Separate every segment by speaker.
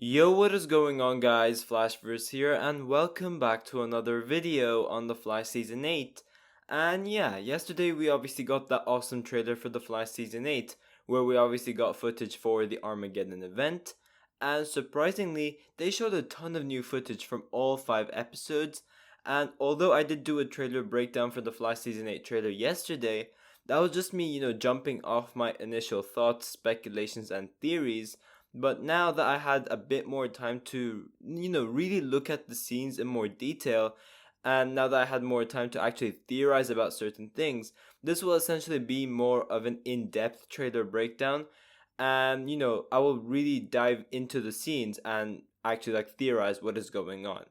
Speaker 1: Yo, what is going on guys, Flashverse here and welcome back to another video on The Flash Season 8. And yeah, yesterday we obviously got that awesome trailer for The Flash Season 8 where we obviously got footage for the Armageddon event. And surprisingly, they showed a ton of new footage from all 5 episodes. And although I did do a trailer breakdown for The Flash Season 8 trailer yesterday, that was just me, jumping off my initial thoughts, speculations and theories. But now that I had a bit more time to, really look at the scenes in more detail, and now that I had more time to actually theorize about certain things, this will essentially be more of an in depth trailer breakdown. And, I will really dive into the scenes and actually theorize what is going on.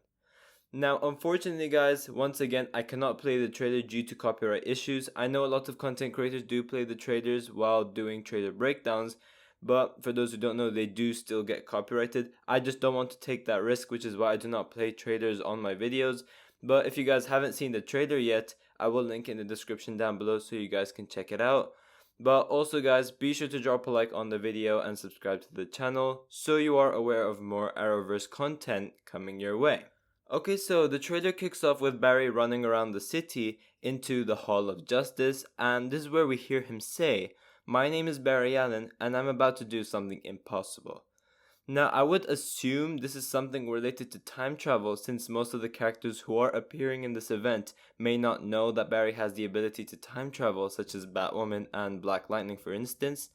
Speaker 1: Now, unfortunately, guys, once again, I cannot play the trailer due to copyright issues. I know a lot of content creators do play the trailers while doing trailer breakdowns, but for those who don't know, they do still get copyrighted. I just don't want to take that risk, which is why I do not play trailers on my videos. But if you guys haven't seen the trailer yet, I will link in the description down below so you guys can check it out. But also guys, be sure to drop a like on the video and subscribe to the channel so you are aware of more Arrowverse content coming your way. Okay, so the trailer kicks off with Barry running around the city into the Hall of Justice, and this is where we hear him say, "My name is Barry Allen, and I'm about to do something impossible." Now, I would assume this is something related to time travel, since most of the characters who are appearing in this event may not know that Barry has the ability to time travel, such as Batwoman and Black Lightning, for instance.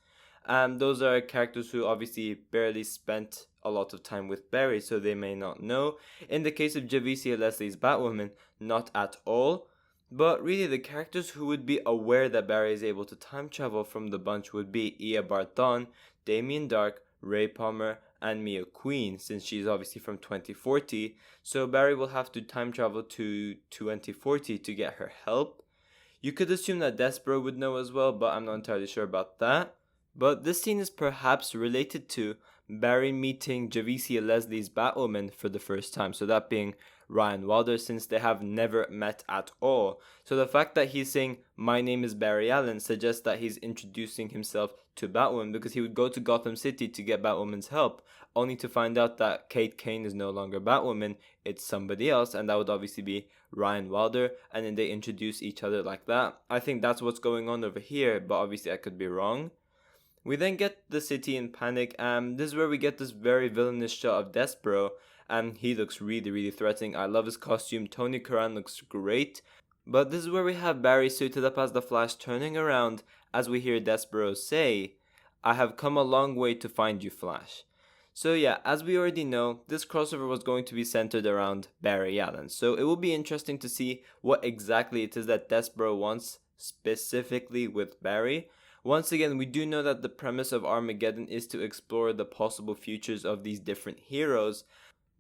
Speaker 1: Those are characters who obviously barely spent a lot of time with Barry, so they may not know. In the case of Javicia Leslie's Batwoman, not at all. But really, the characters who would be aware that Barry is able to time travel from the bunch would be Eobard Thawne, Damien Dark, Ray Palmer, and Mia Queen, since she's obviously from 2040. So Barry will have to time travel to 2040 to get her help. You could assume that Despero would know as well, but I'm not entirely sure about that. But this scene is perhaps related to Barry meeting Javicia Leslie's Batwoman for the first time, so that being Ryan Wilder, since they have never met at all. So the fact that he's saying, "My name is Barry Allen," suggests that he's introducing himself to Batwoman, because he would go to Gotham City to get Batwoman's help, only to find out that Kate Kane is no longer Batwoman, it's somebody else, and that would obviously be Ryan Wilder, and then they introduce each other like that. I think that's what's going on over here, but obviously I could be wrong. We then get the city in panic, and this is where we get this very villainous shot of Despero, and he looks really threatening. I love his costume. Tony Curran looks great. But this is where we have Barry suited up as the Flash turning around as we hear Despero say, "I have come a long way to find you, Flash." So yeah, as we already know, this crossover was going to be centered around Barry Allen. So it will be interesting to see what exactly it is that Despero wants specifically with Barry. Once again, we do know that the premise of Armageddon is to explore the possible futures of these different heroes,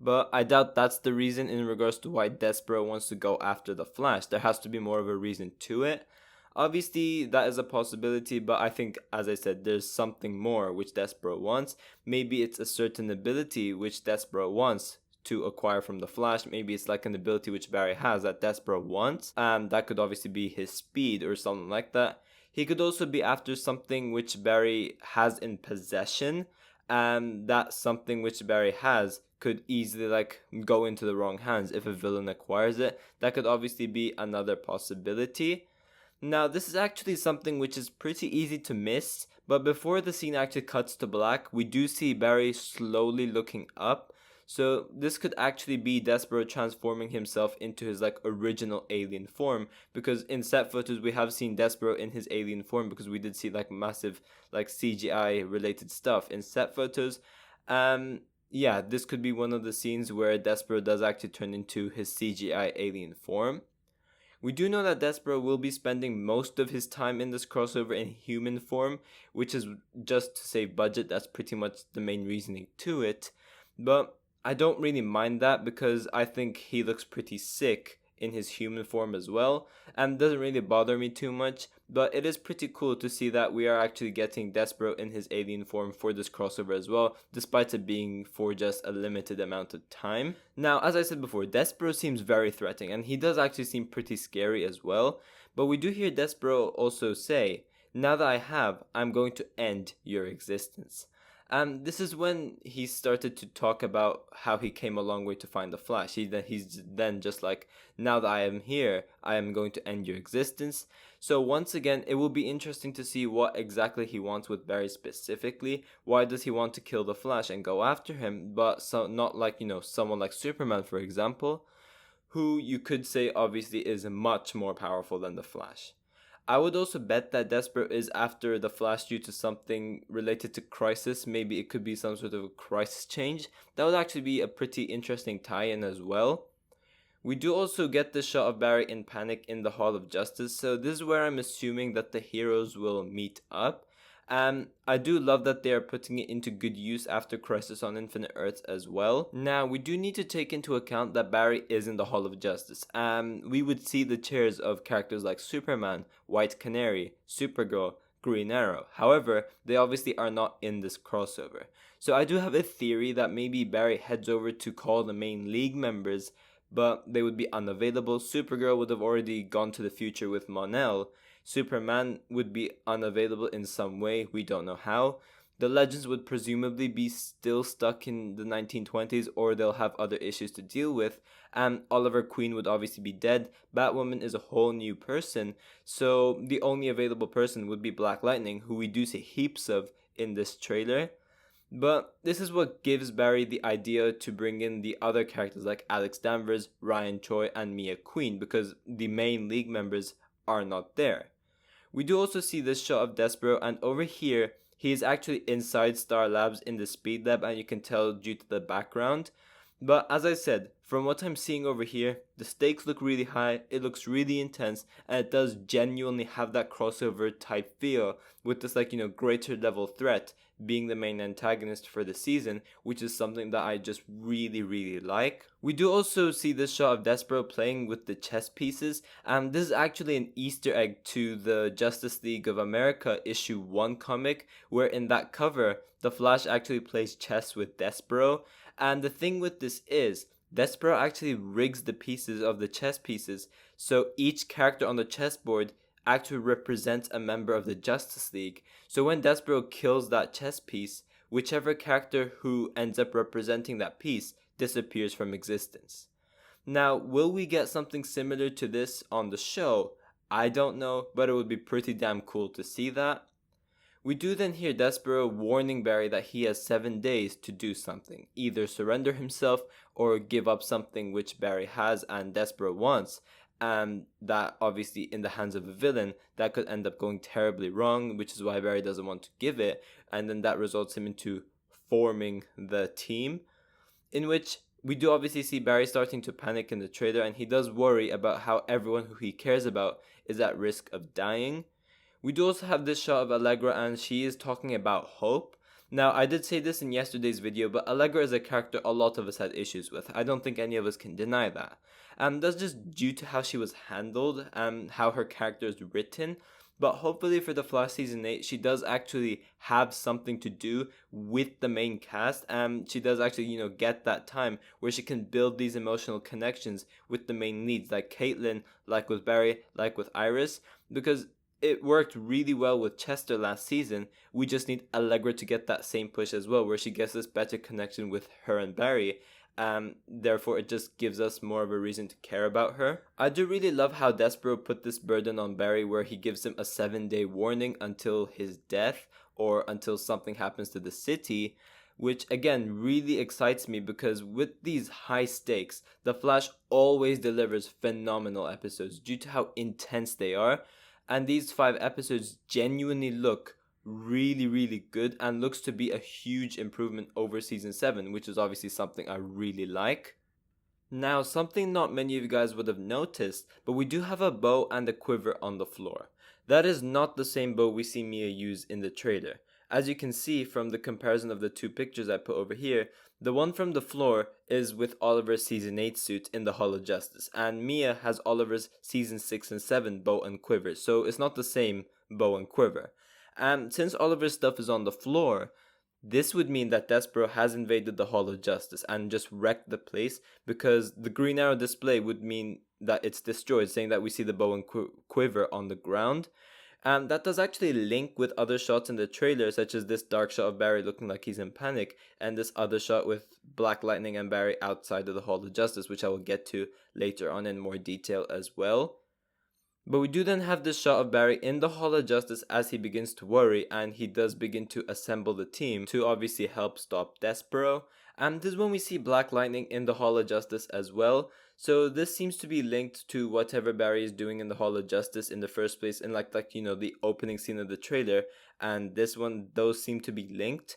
Speaker 1: but I doubt that's the reason in regards to why Despero wants to go after the Flash. There has to be more of a reason to it. Obviously, that is a possibility, but I think, as I said, there's something more which Despero wants. Maybe it's a certain ability which Despero wants to acquire from the Flash. Maybe it's like an ability which Barry has that Despero wants. That could obviously be his speed or something like that. He could also be after something which Barry has in possession, and that something which Barry has could easily go into the wrong hands if a villain acquires it. That could obviously be another possibility. Now, this is actually something which is pretty easy to miss, but before the scene actually cuts to black, we do see Barry slowly looking up. So this could actually be Despero transforming himself into his original alien form, because in set footage we have seen Despero in his alien form, because we did see massive CGI related stuff in set photos. Yeah, this could be one of the scenes where Despero does actually turn into his CGI alien form. We do know that Despero will be spending most of his time in this crossover in human form, which is just to save budget. That's pretty much the main reasoning to it. But I don't really mind that, because I think he looks pretty sick in his human form as well, and doesn't really bother me too much. But it is pretty cool to see that we are actually getting Despero in his alien form for this crossover as well, despite it being for just a limited amount of time. Now, as I said before, Despero seems very threatening, and he does actually seem pretty scary as well. But we do hear Despero also say, "Now that I have, I'm going to end your existence." This is when he started to talk about how he came a long way to find the Flash. He's then just like, now that I am here, I am going to end your existence. So once again, it will be interesting to see what exactly he wants with Barry specifically. Why does he want to kill the Flash and go after him, but not like, someone like Superman, for example, who you could say obviously is much more powerful than the Flash. I would also bet that Despero is after the Flash due to something related to Crisis. Maybe it could be some sort of a crisis change. That would actually be a pretty interesting tie-in as well. We do also get the shot of Barry in panic in the Hall of Justice, so this is where I'm assuming that the heroes will meet up. I do love that they are putting it into good use after Crisis on Infinite Earths as well. Now, we do need to take into account that Barry is in the Hall of Justice. We would see the chairs of characters like Superman, White Canary, Supergirl, Green Arrow. However, they obviously are not in this crossover. So I do have a theory that maybe Barry heads over to call the main League members, but they would be unavailable. Supergirl would have already gone to the future with Mon-El. Superman would be unavailable in some way, we don't know how. The Legends would presumably be still stuck in the 1920s, or they'll have other issues to deal with. And Oliver Queen would obviously be dead. Batwoman is a whole new person, so the only available person would be Black Lightning, who we do see heaps of in this trailer. But this is what gives Barry the idea to bring in the other characters like Alex Danvers, Ryan Choi, and Mia Queen, because the main League members are not there. We do also see this shot of Despero, and over here, he is actually inside Star Labs in the Speed Lab, and you can tell due to the background. But as I said, from what I'm seeing over here, the stakes look really high, it looks really intense, and it does genuinely have that crossover type feel with this greater level threat being the main antagonist for the season, which is something that I just really like. We do also see this shot of Despero playing with the chess pieces. This is actually an Easter egg to the Justice League of America issue 1 comic, where in that cover, the Flash actually plays chess with Despero. And the thing with this is, Despero actually rigs the pieces of the chess pieces, so each character on the chessboard actually represents a member of the Justice League. So when Despero kills that chess piece, whichever character who ends up representing that piece disappears from existence. Now, will we get something similar to this on the show? I don't know, but it would be pretty damn cool to see that. We do then hear Despero warning Barry that he has 7 days to do something, either surrender himself or give up something which Barry has and Despero wants, and that obviously in the hands of a villain that could end up going terribly wrong, which is why Barry doesn't want to give it, and then that results him into forming the team, in which we do obviously see Barry starting to panic in the trailer, and he does worry about how everyone who he cares about is at risk of dying. We do also have this shot of Allegra, and she is talking about hope. Now, I did say this in yesterday's video, but Allegra is a character a lot of us had issues with. I don't think any of us can deny that. That's just due to how she was handled and how her character is written. But hopefully for the Flash Season 8, she does actually have something to do with the main cast. And she does actually, get that time where she can build these emotional connections with the main leads, like Caitlin, like with Barry, like with Iris. Because it worked really well with Chester last season. We just need Allegra to get that same push as well, where she gets this better connection with her and Barry. Therefore, it just gives us more of a reason to care about her. I do really love how Despero put this burden on Barry, where he gives him a 7-day warning until his death or until something happens to the city, which again really excites me because with these high stakes, The Flash always delivers phenomenal episodes due to how intense they are. And these 5 episodes genuinely look really good and looks to be a huge improvement over season 7, which is obviously something I really like. Now, something not many of you guys would have noticed, but we do have a bow and a quiver on the floor. That is not the same bow we see Mia use in the trailer. As you can see from the comparison of the 2 pictures I put over here, the one from the floor is with Oliver's season 8 suit in the Hall of Justice, and Mia has Oliver's season 6 and 7 bow and quiver, so it's not the same bow and quiver. And since Oliver's stuff is on the floor, this would mean that Despero has invaded the Hall of Justice and just wrecked the place, because the Green Arrow display would mean that it's destroyed, saying that we see the bow and quiver on the ground. That does actually link with other shots in the trailer, such as this dark shot of Barry looking like he's in panic, and this other shot with Black Lightning and Barry outside of the Hall of Justice, which I will get to later on in more detail as well. But we do then have this shot of Barry in the Hall of Justice as he begins to worry, and he does begin to assemble the team to obviously help stop Despero. And this is when we see Black Lightning in the Hall of Justice as well. So this seems to be linked to whatever Barry is doing in the Hall of Justice in the first place, in like the opening scene of the trailer. And this one, those seem to be linked.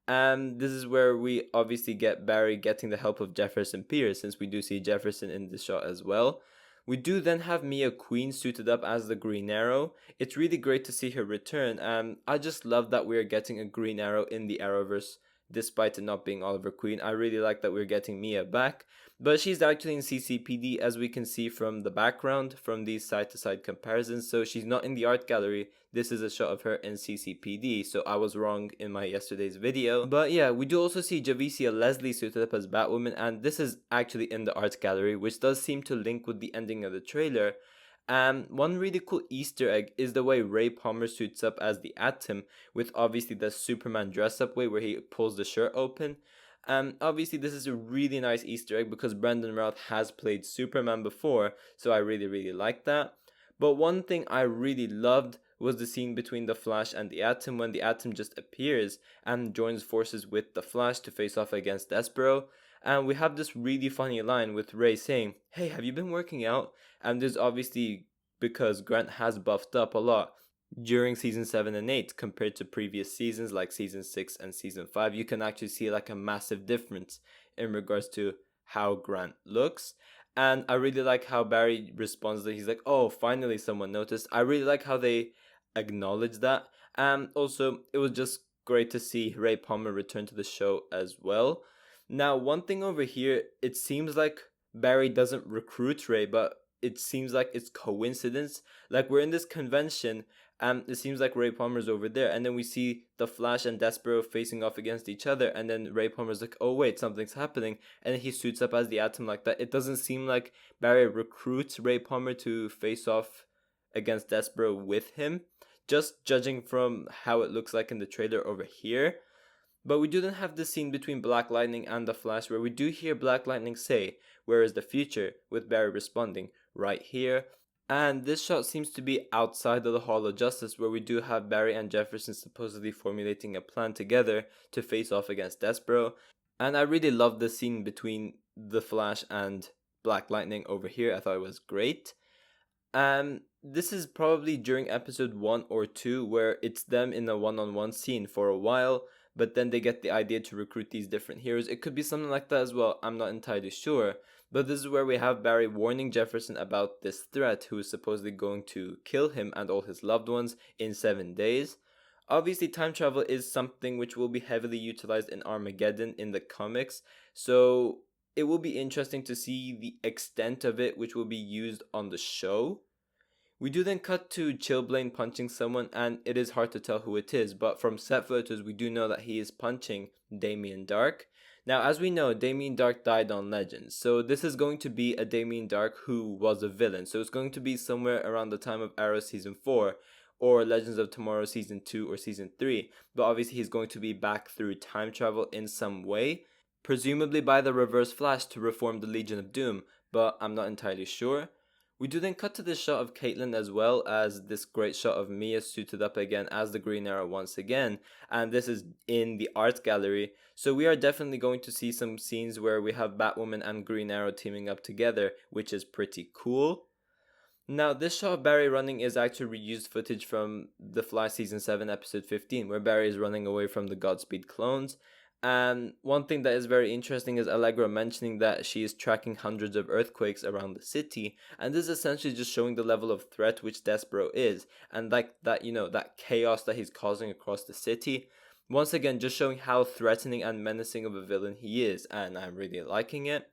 Speaker 1: And this is where we obviously get Barry getting the help of Jefferson Pierce, since we do see Jefferson in this shot as well. We do then have Mia Queen suited up as the Green Arrow. It's really great to see her return, and I just love that we're getting a Green Arrow in the Arrowverse, despite it not being Oliver Queen. I really like that we're getting Mia back, but she's actually in CCPD, as we can see from the background, from these side-to-side comparisons, so she's not in the art gallery. This is a shot of her in CCPD, so I was wrong in my yesterday's video. But yeah, we do also see Javicia Leslie suited up as Batwoman, and this is actually in the art gallery, which does seem to link with the ending of the trailer. One really cool Easter egg is the way Ray Palmer suits up as the Atom, with obviously the Superman dress-up way where he pulls the shirt open. Obviously this is a really nice Easter egg because Brandon Routh has played Superman before, so I really like that. But one thing I really loved was the scene between the Flash and the Atom, when the Atom just appears and joins forces with the Flash to face off against Despero. And we have this really funny line with Ray saying, "Hey, have you been working out?" And this obviously because Grant has buffed up a lot during season 7 and 8 compared to previous seasons like season 6 and season 5. You can actually see like a massive difference in regards to how Grant looks. And I really like how Barry responds that he's like, "Oh, finally someone noticed." I really like how they acknowledge that. And also, it was just great to see Ray Palmer return to the show as well. Now, one thing over here, it seems like Barry doesn't recruit Ray, but it seems like it's coincidence. Like, we're in this convention, and it seems like Ray Palmer's over there, and then we see the Flash and Despero facing off against each other, and then Ray Palmer's like, "Oh wait, something's happening," and then he suits up as the Atom like that. It doesn't seem like Barry recruits Ray Palmer to face off against Despero with him, just judging from how it looks like in the trailer over here. But we do then have the scene between Black Lightning and the Flash where we do hear Black Lightning say, "Where is the future?" with Barry responding, "Right here." And this shot seems to be outside of the Hall of Justice, where we do have Barry and Jefferson supposedly formulating a plan together to face off against Despero. And I really love the scene between the Flash and Black Lightning over here. I thought it was great. This is probably during episode 1 or 2 where it's them in a one-on-one scene for a while, but then they get the idea to recruit these different heroes. It could be something like that as well, I'm not entirely sure. But this is where we have Barry warning Jefferson about this threat who is supposedly going to kill him and all his loved ones in 7 days. Obviously, time travel is something which will be heavily utilized in Armageddon in the comics, so it will be interesting to see the extent of it which will be used on the show. We do then cut to Chillblaine punching someone, and it is hard to tell who it is, but from set photos we do know that he is punching Damien Dark. Now, as we know, Damien Dark died on Legends, so this is going to be a Damien Dark who was a villain, so it's going to be somewhere around the time of Arrow Season 4, or Legends of Tomorrow Season 2 or Season 3, but obviously he's going to be back through time travel in some way, presumably by the Reverse Flash to reform the Legion of Doom, but I'm not entirely sure. We do then cut to this shot of Caitlin as well as this great shot of Mia suited up again as the Green Arrow once again, and this is in the art gallery, so we are definitely going to see some scenes where we have Batwoman and Green Arrow teaming up together, which is pretty cool. Now, this shot of Barry running is actually reused footage from The Flash Season 7 Episode 15, where Barry is running away from the Godspeed clones. And one thing that is very interesting is Allegra mentioning that she is tracking hundreds of earthquakes around the city, and this is essentially just showing the level of threat which Despero is, and like that, that chaos that he's causing across the city. Once again, just showing how threatening and menacing of a villain he is, and I'm really liking it.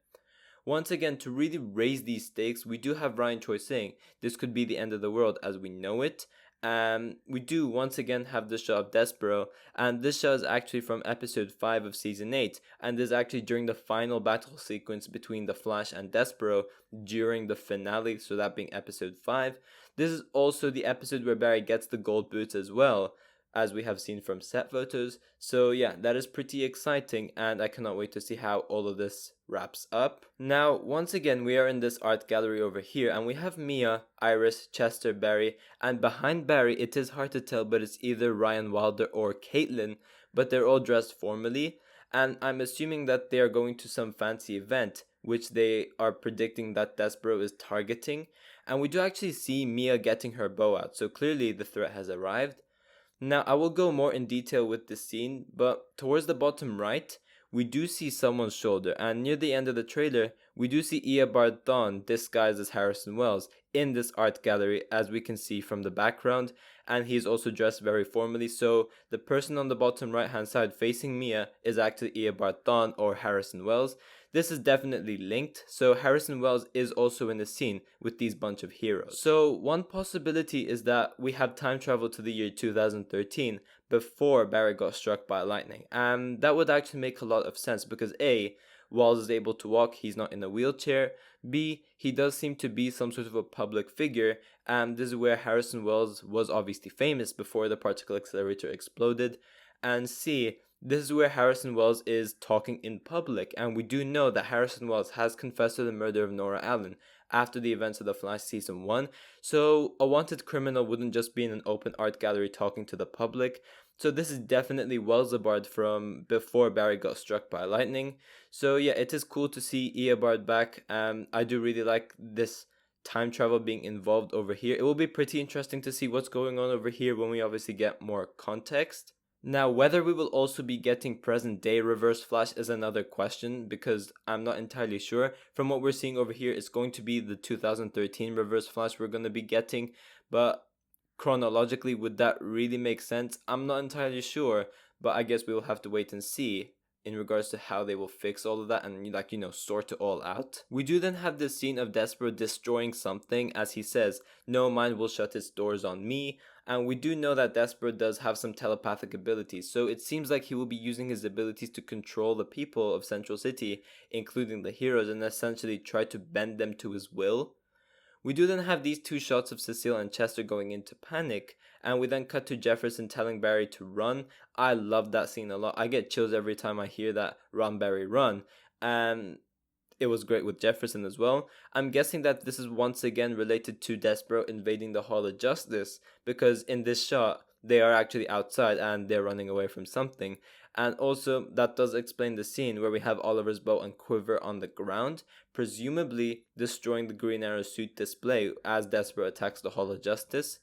Speaker 1: Once again, to really raise these stakes, we do have Ryan Choi saying this could be the end of the world as we know it. We do once again have the shot of Despero, and this shot is actually from episode 5 of season 8, and this is actually during the final battle sequence between the Flash and Despero during the finale, so that being episode 5. This is also the episode where Barry gets the gold boots as well, as we have seen from set photos. So yeah, that is pretty exciting, and I cannot wait to see how all of this wraps up. Now, once again, we are in this art gallery over here, and we have Mia, Iris, Chester, Barry, and behind Barry, it is hard to tell, but it's either Ryan Wilder or Caitlin, but they're all dressed formally, and I'm assuming that they are going to some fancy event, which they are predicting that Despero is targeting, and we do actually see Mia getting her bow out, so clearly the threat has arrived. Now, I will go more in detail with this scene, but towards the bottom right, we do see someone's shoulder, and near the end of the trailer, we do see Eobard Thawne disguised as Harrison Wells in this art gallery, as we can see from the background, and he's also dressed very formally, so the person on the bottom right hand side facing Mia is actually Eobard Thawne or Harrison Wells. This is definitely linked, so Harrison Wells is also in the scene with these bunch of heroes. So one possibility is that we have time travel to the year 2013 before Barry got struck by lightning, and that would actually make a lot of sense because A, Wells is able to walk, he's not in a wheelchair. B, he does seem to be some sort of a public figure, and this is where Harrison Wells was obviously famous before the particle accelerator exploded. And C, this is where Harrison Wells is talking in public, and we do know that Harrison Wells has confessed to the murder of Nora Allen after the events of The Flash Season 1, so a wanted criminal wouldn't just be in an open art gallery talking to the public. So this is definitely Eobard from before Barry got struck by lightning. So yeah, it is cool to see Eobard back. I do really like this time travel being involved over here. It will be pretty interesting to see what's going on over here when we obviously get more context. Now, whether we will also be getting present day Reverse Flash is another question because I'm not entirely sure. From what we're seeing over here, it's going to be the 2013 Reverse Flash we're going to be getting, but chronologically, would that really make sense? I'm not entirely sure, but I guess we will have to wait and see in regards to how they will fix all of that and sort it all out. We do then have this scene of Despero destroying something, as he says, "No mind will shut its doors on me," and we do know that Despero does have some telepathic abilities, so it seems like he will be using his abilities to control the people of Central City, including the heroes, and essentially try to bend them to his will. We do then have these two shots of Cecile and Chester going into panic, and we then cut to Jefferson telling Barry to run. I love that scene a lot. I get chills every time I hear that "run, Barry, run," and it was great with Jefferson as well. I'm guessing that this is once again related to Despero invading the Hall of Justice, because in this shot, they are actually outside and they're running away from something. And also, that does explain the scene where we have Oliver's bow and quiver on the ground, presumably destroying the Green Arrow suit display as Despero attacks the Hall of Justice.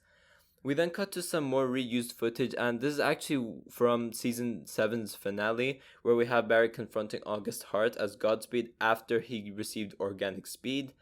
Speaker 1: We then cut to some more reused footage, and this is actually from Season 7's finale, where we have Barry confronting August Hart as Godspeed after he received organic speed.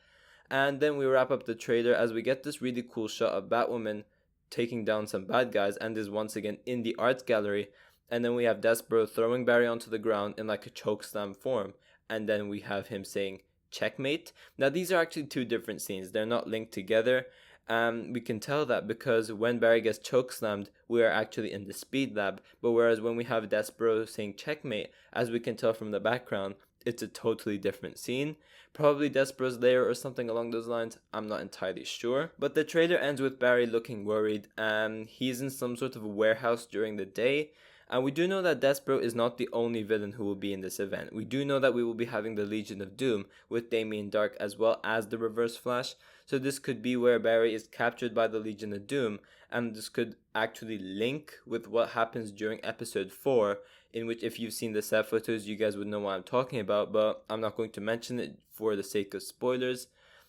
Speaker 1: And then we wrap up the trailer as we get this really cool shot of Batwoman taking down some bad guys, and is once again in the art gallery. And then we have Despero throwing Barry onto the ground in like a chokeslam form, and then we have him saying "checkmate." Now these are actually two different scenes, they're not linked together. We can tell that because when Barry gets chokeslammed, we are actually in the speed lab, but whereas when we have Despero saying "checkmate," as we can tell from the background, it's a totally different scene. Probably Despero's lair or something along those lines, I'm not entirely sure. But the trailer ends with Barry looking worried, and he's in some sort of a warehouse during the day. And we do know that Despero is not the only villain who will be in this event. We do know that we will be having the Legion of Doom with Damien Dark as well as the Reverse Flash. So this could be where Barry is captured by the Legion of Doom, and this could actually link with what happens during episode 4, in which if you've seen the set photos, you guys would know what I'm talking about, but I'm not going to mention it for the sake of spoilers.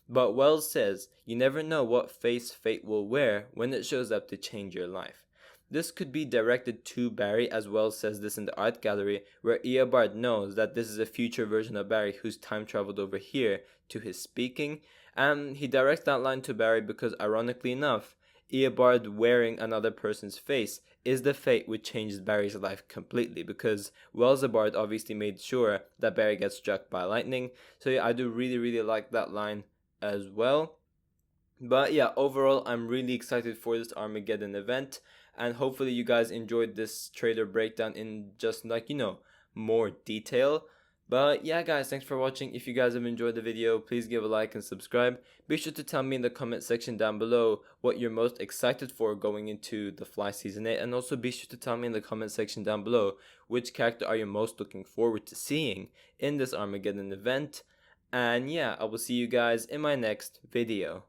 Speaker 1: But Wells says, "You never know what face fate will wear when it shows up to change your life." This could be directed to Barry, as Wells says this in the art gallery, where Eobard knows that this is a future version of Barry who's time traveled over here to his speaking, and he directs that line to Barry because, ironically enough, Eobard wearing another person's face is the fate which changes Barry's life completely, because Eobard obviously made sure that Barry gets struck by lightning. So yeah, I do really like that line as well. But yeah, overall, I'm really excited for this Armageddon event, and hopefully you guys enjoyed this trailer breakdown in just more detail. But yeah guys, thanks for watching. If you guys have enjoyed the video, please give a like and subscribe. Be sure to tell me in the comment section down below what you're most excited for going into the Fly Season 8. And also be sure to tell me in the comment section down below which character are you most looking forward to seeing in this Armageddon event. And yeah, I will see you guys in my next video.